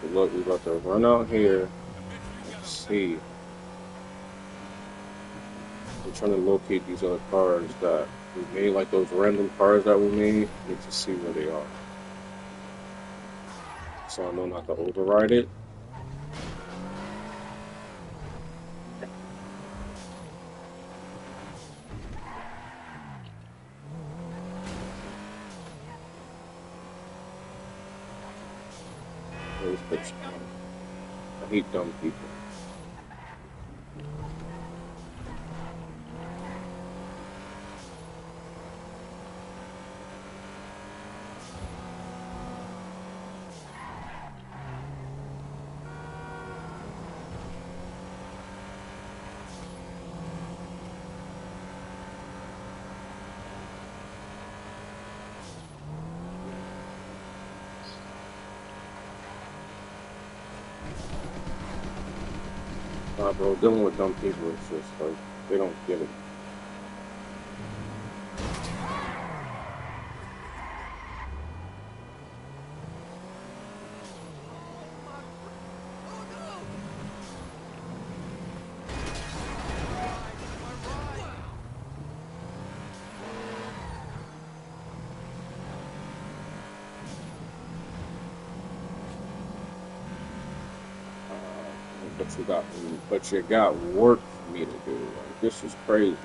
So look, we about to run out here and see. We're trying to locate these other cars that we made, like those random cars that we made. Need to see where they are, so I know not to override it. Those bitch. I hate dumb people. Nah, bro, dealing with dumb people is just like, they don't get it. But you got work for me to do. Like, this is crazy.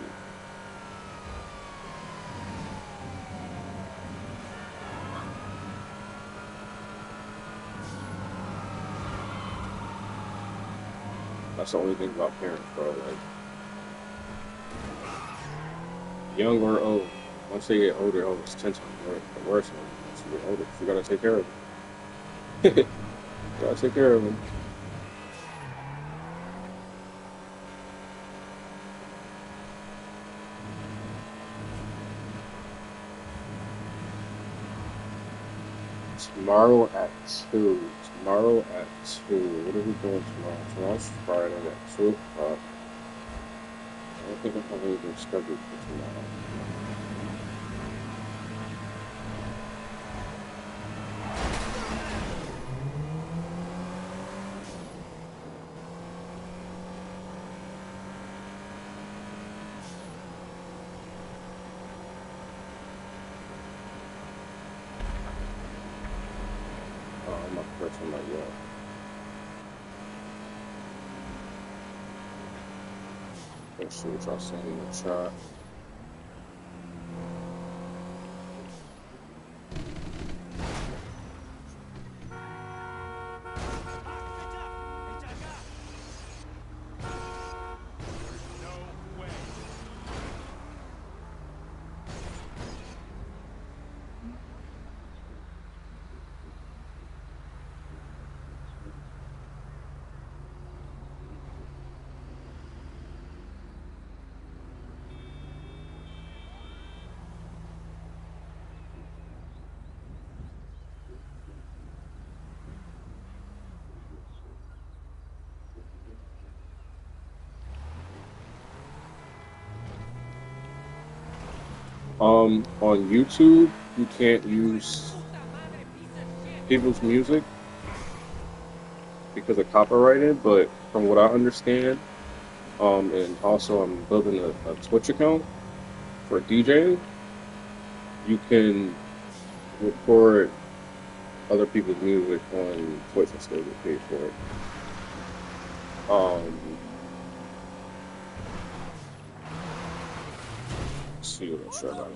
That's the only thing about parents, bro. Like, young or old, once they get older, oh, it's 10 times worse. Once you get older, you gotta take care of them. You gotta take care of them. Tomorrow at 2. Tomorrow at 2. What are we doing tomorrow? Tomorrow's Friday at 2 o'clock. I don't think I have anything scheduled for tomorrow. I'm not pressing like that. Let's see what y'all saying in the chat. On YouTube, you can't use people's music because of copyrighted, but from what I understand, and also I'm building a Twitch account for DJing, you can record other people's music on Twitch and still get paid for it. Let's see what I'm sure about.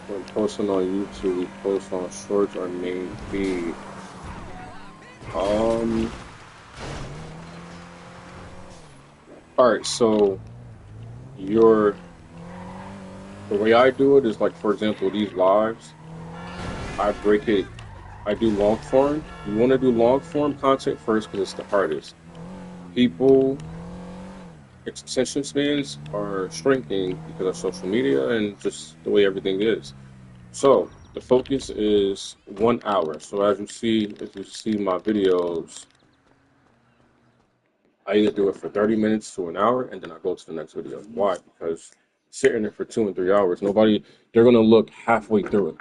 When posting on YouTube, we post on shorts or main feed. Alright, so your the way I do it is like, for example, these lives, I break it. I do long form. You want to do long form content first because it's the hardest. People attention spans are shrinking because of social media and just the way everything is. So the focus is 1 hour. So as you see, if you see my videos, I either do it for 30 minutes to an hour and then I go to the next video. Why? Because sitting there for 2 and 3 hours, they're gonna look halfway through it.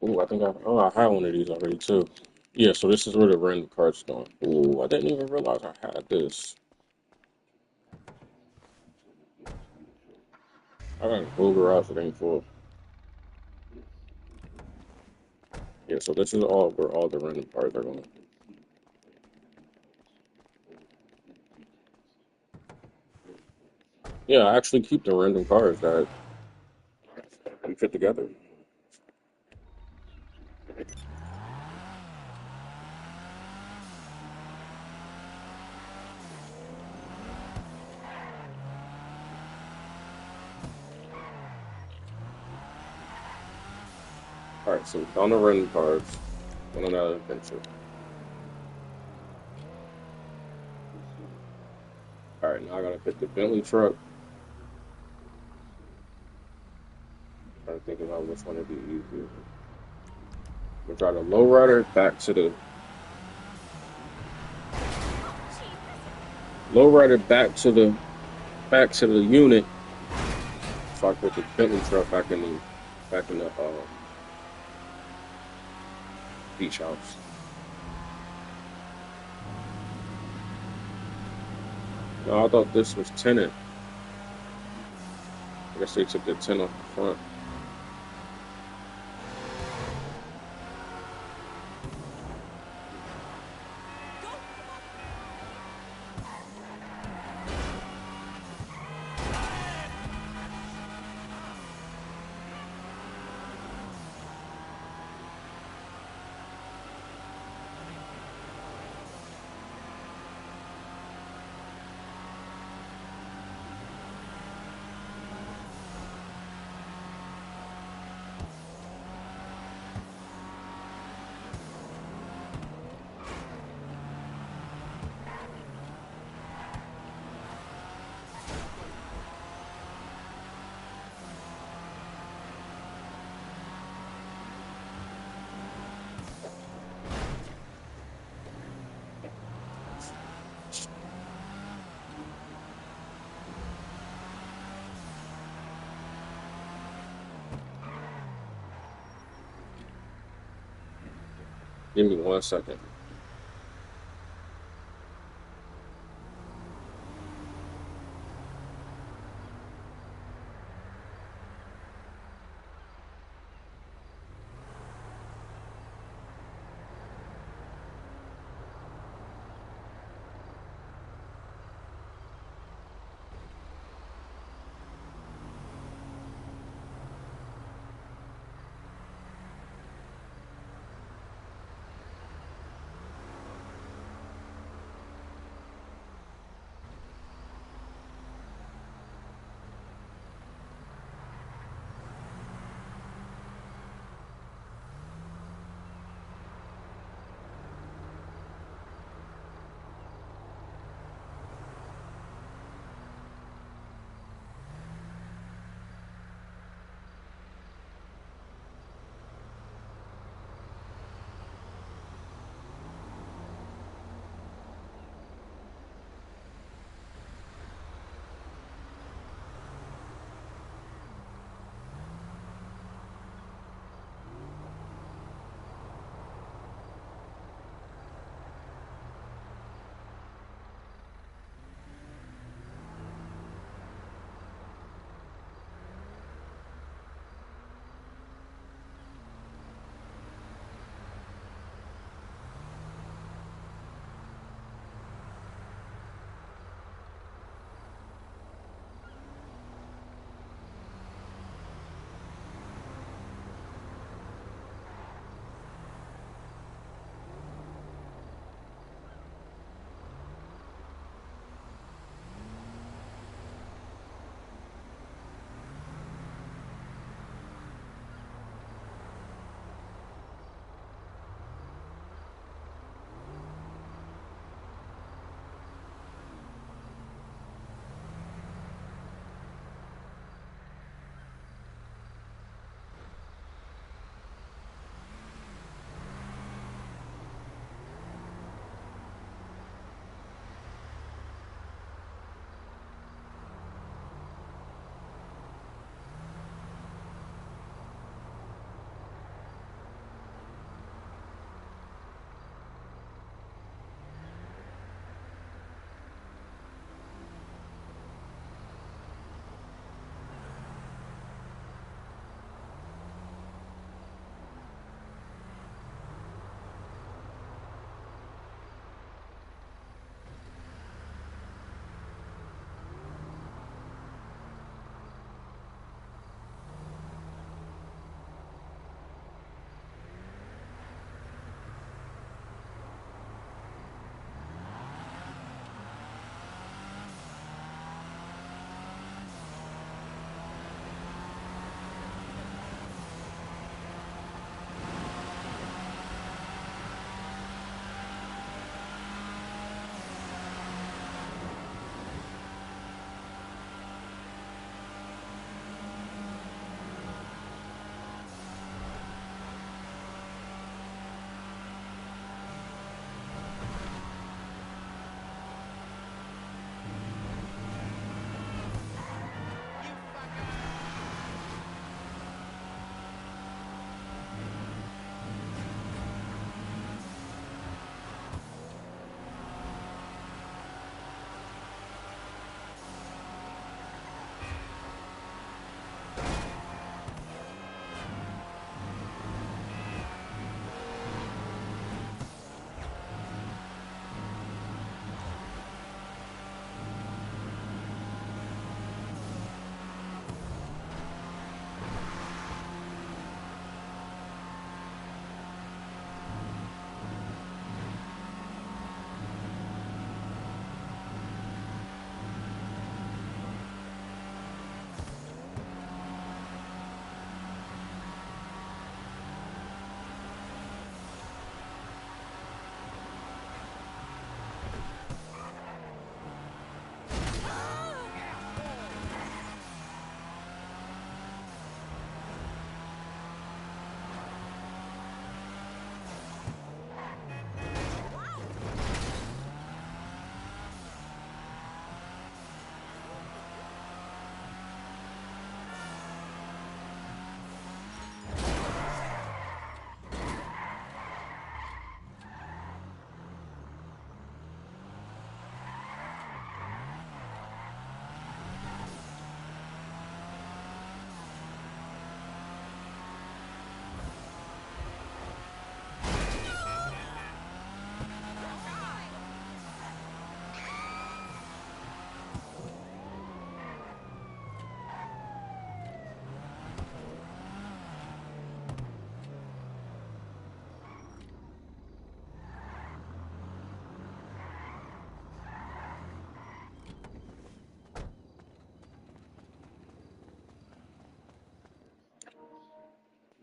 Oh, I had one of these already too. Yeah, so this is where the random cards going. Oh, I didn't even realize I had this. I gotta move her out so it ain't full. Yeah, so this is all where all the random cards are going. Yeah, I actually keep the random cards that we put together. Alright, so we found the random cards. Went on another adventure. Alright, now I gotta pick the Bentley truck. Trying to think about which one would be easier. We'll try the lowrider back to the unit. So I put the Bentley truck back in the beach house. No, I thought this was tenant. I guess they took the tent off the front. Give me 1 second.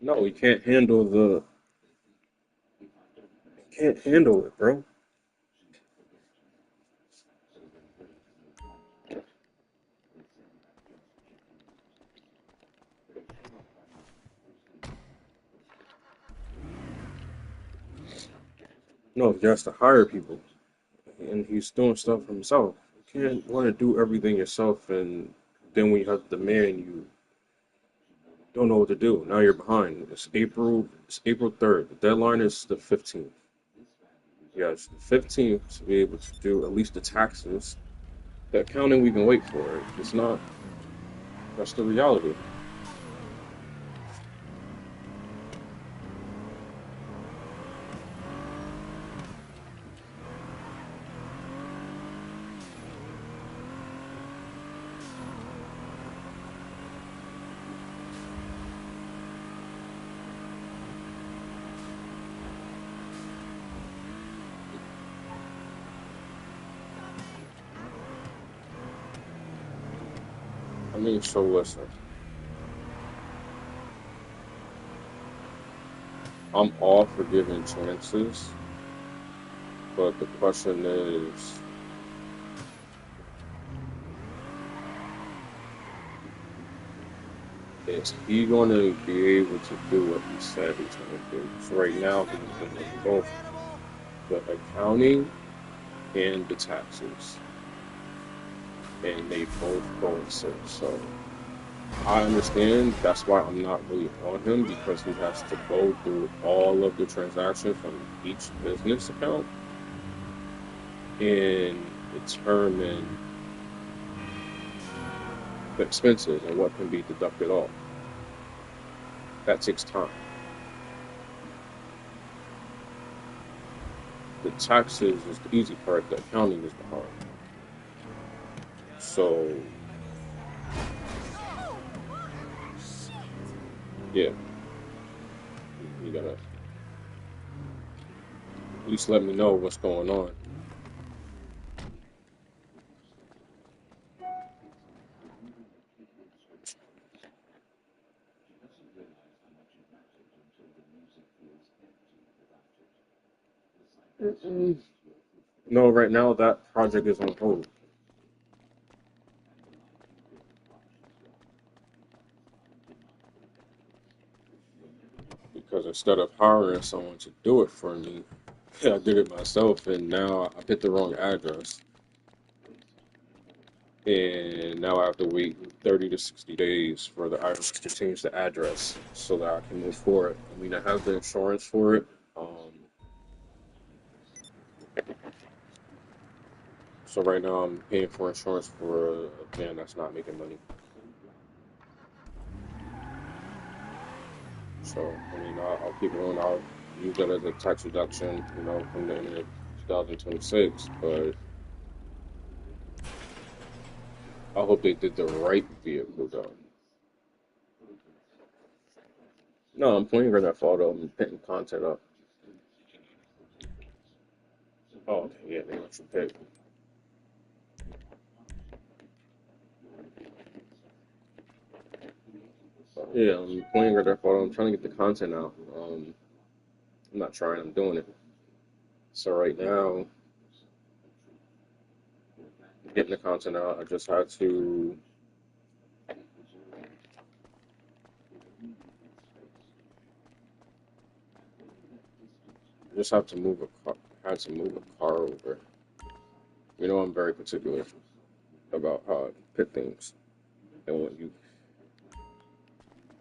No, he can't handle the. Can't handle it, bro. No, he has to hire people, and he's doing stuff for himself. You can't want to do everything yourself, and then when you have to demand, you don't know what to do. Now you're behind. It's April. It's April 3rd. The deadline is the 15th. Yes, the 15th to be able to do at least the taxes. The accounting we can wait for it. It's not. That's the reality. I mean, so listen. I'm all for giving chances, but the question is he going to be able to do what he said he's going to do? So right now, he's doing both the accounting and the taxes, and they both coincide. So I understand that's why I'm not really on him because he has to go through all of the transactions from each business account and determine the expenses and what can be deducted off. That takes time. The taxes is the easy part, the accounting is the hard. So, yeah, you gotta at least let me know what's going on. Mm-mm. No, right now that project is on hold because instead of hiring someone to do it for me, I did it myself, and now I picked the wrong address, and now I have to wait 30 to 60 days for the IRS to change the address so that I can move forward. I mean, I have the insurance for it, so right now I'm paying for insurance for a van that's not making money. So, I mean, I'll keep it on. I'll use that as a tax reduction, from the end of 2026. But I hope they did the right vehicle, though. No, I'm playing Red Dead Auto. I'm picking content up. Oh, okay, yeah, they let you pick. Yeah, I'm playing Red Dead Auto. I'm trying to get the content out. I'm not trying. I'm doing it. So right now, getting the content out. I just have to move a car. I had to move a car over. I'm very particular about how I pick things. And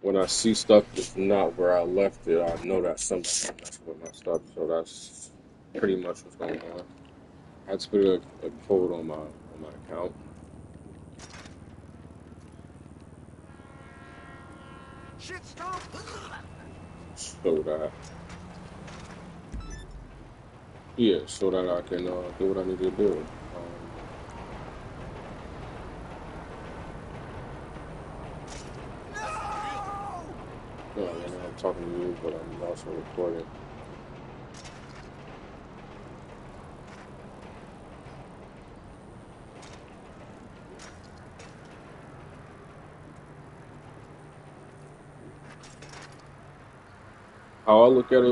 when I see stuff that's not where I left it, I know that somebody's messing with my stuff. So that's pretty much what's going on. I had to put a code on my account so that so that I can do what I need to do. Right now I'm talking to you, but I'm also recording. how I look at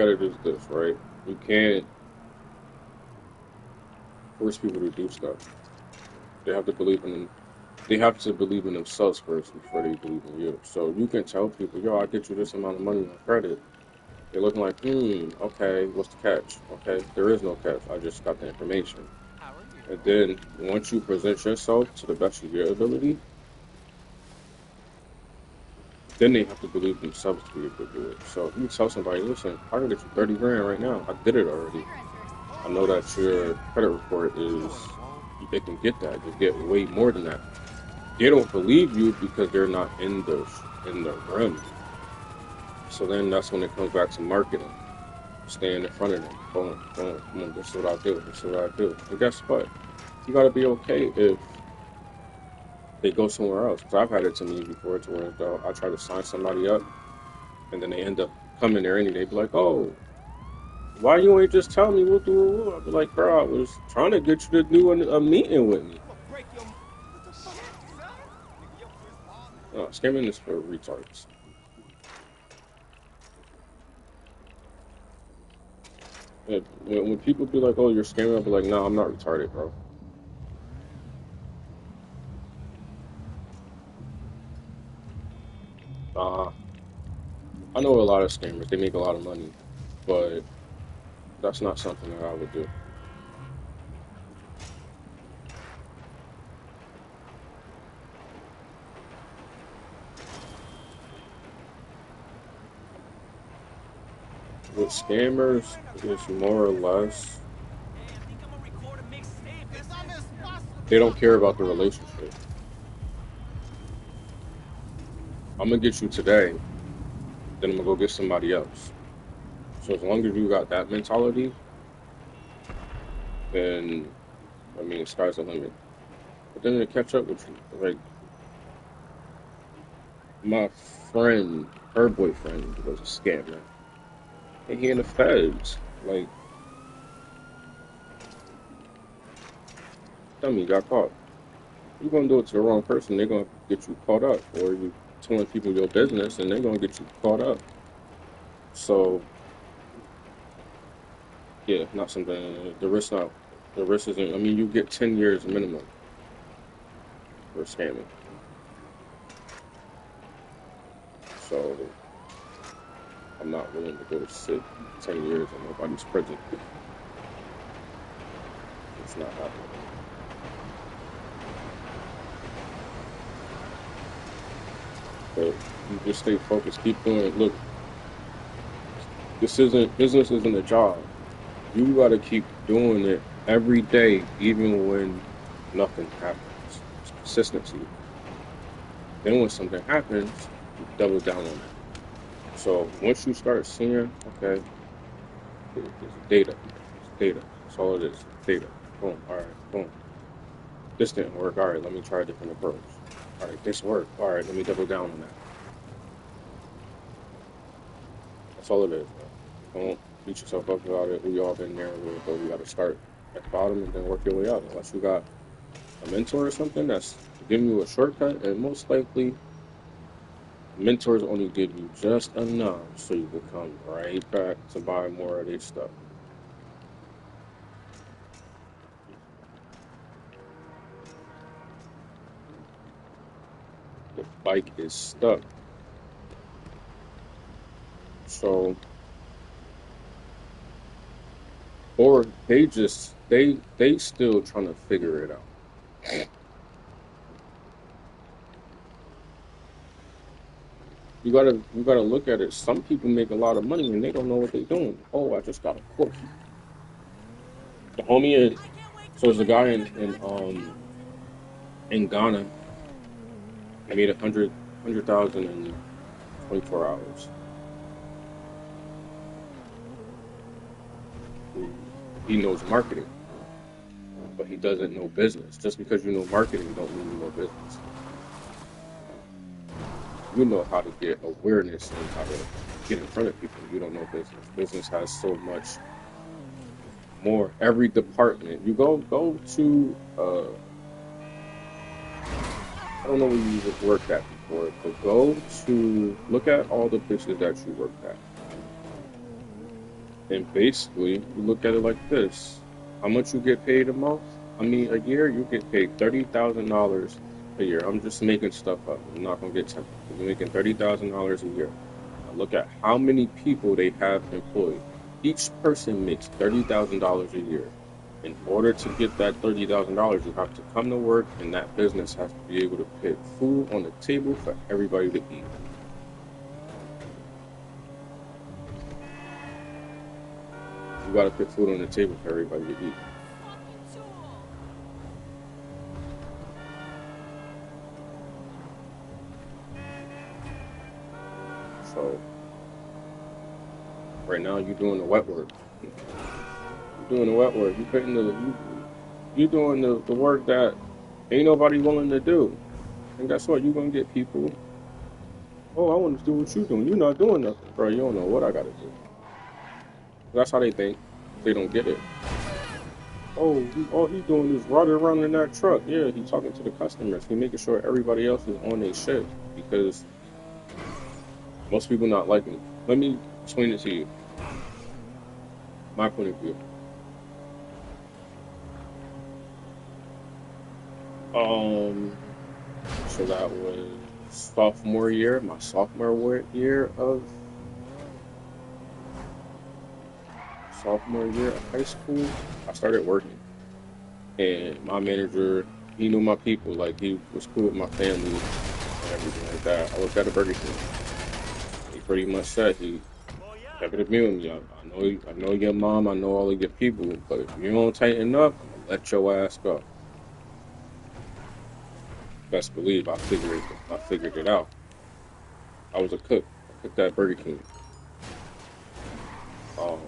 it, is this, right? You can't force people to do stuff. They have to believe in they have to believe in themselves first before they believe in you. So you can tell people, yo, I get you this amount of money on credit. They're looking like, okay, what's the catch? Okay, there is no catch. I just got the information. And then once you present yourself to the best of your ability, then they have to believe themselves to be able to do it. So if you tell somebody, listen, I can get you 30 grand right now. I did it already. I know that your credit report is, they can get that. They get way more than that. They don't believe you because they're not in the realm. So then that's when it comes back to marketing. Stand in front of them. Boom, boom, boom. This is what I do. This is what I do. And guess what? You gotta be okay if they go somewhere else. Because I've had it to me before to where I try to sign somebody up and then they end up coming there and they be like, oh, why you ain't just tell me what do? I'd be like, bro, I was trying to get you to do a meeting with me. No, scamming is for retards. When people be like, oh, you're scamming, I'll be like, no, I'm not retarded, bro. I know a lot of scammers. They make a lot of money, but that's not something that I would do. With scammers, it's more or less they don't care about the relationship. I'm gonna get you today, then I'm gonna go get somebody else. So as long as you got that mentality, then I mean, sky's the limit. But then to catch up with you, like my friend, her boyfriend was a scammer, and he in the feds. Like, tell me, got caught. You're gonna do it to the wrong person, they're gonna get you caught up, or you telling people your business, and they're gonna get you caught up. So yeah, not something. The risk not. The risk isn't. I mean, you get 10 years minimum for scamming. So I'm not willing to go to sit 10 years in nobody's prison. It's not happening. But you just stay focused. Keep doing it. Look, business isn't a job. You got to keep doing it every day, even when nothing happens. It's consistency. Then when something happens, you double down on it. So once you start seeing, okay, it's data. It's data. That's all it is. Data. Boom. All right. Boom. This didn't work. All right. Let me try a different approach. All right. This worked. All right. Let me double down on that. That's all it is. Man. Don't beat yourself up about it. We all been there a little bit. We got to start at the bottom and then work your way out. Unless you got a mentor or something that's giving you a shortcut, and most likely mentors only give you just enough so you can come right back to buy more of their stuff. The bike is stuck. So, or they still trying to figure it out. You gotta look at it. Some people make a lot of money and they don't know what they're doing. Oh, I just got a quote. The homie is so there's a guy in Ghana. He made 100,000 in 24 hours. He knows marketing, but he doesn't know business. Just because you know marketing don't mean you know business. You know how to get awareness and how to get in front of people. You don't know business. Business has so much more. Every department. You go to I don't know where you worked at for it, but go to look at all the places that you worked at. And basically, you look at it like this. How much you get paid a month? I mean, a year, you get paid $30,000 a year. I'm just making stuff up. I'm not going to get technical. You're making $30,000 a year. Now look at how many people they have employed. Each person makes $30,000 a year. In order to get that $30,000, you have to come to work, and that business has to be able to put food on the table for everybody to eat. You got to put food on the table for everybody to eat. So right now you're doing the wet work. You're doing the wet work. You're doing the work that ain't nobody willing to do. And guess what? You're gonna get people. Oh, I want to do what you're doing. You're not doing nothing, bro. You don't know what I gotta do. That's how they think. They don't get it. Oh, all he's doing is riding around in that truck. Yeah, he's talking to the customers. He's making sure everybody else is on their shit because most people not like me. Let me explain it to you. My point of view. So that was my sophomore year of high school. I started working, and my manager, he knew my people. Like, he was cool with my family and everything like that. I worked at a Burger King. He pretty much said he kept it a me. I know your mom, I know all of your people, but if you don't tighten up, I'm gonna let your ass go. Best believe I figured it out. I was a cook. I cooked at Burger King. Um,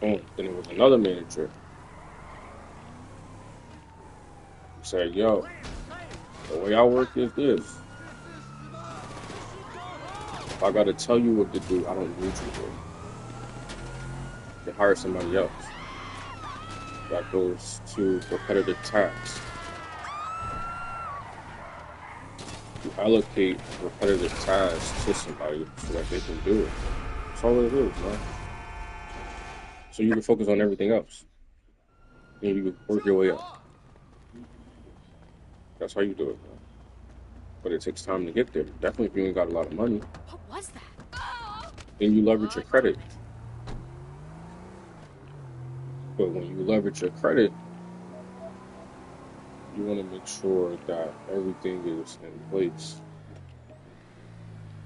Boom. Then it was another manager who said, "Yo, the way I work is this. If I gotta tell you what to do, I don't need you to. You hire somebody else." That goes to repetitive tasks. You allocate repetitive tasks to somebody so that they can do it. That's all it is, man. So you can focus on everything else. And you can work your way up. That's how you do it, man. But it takes time to get there. Definitely if you ain't got a lot of money. What was that? Then you leverage your credit. But when you leverage your credit, you want to make sure that everything is in place.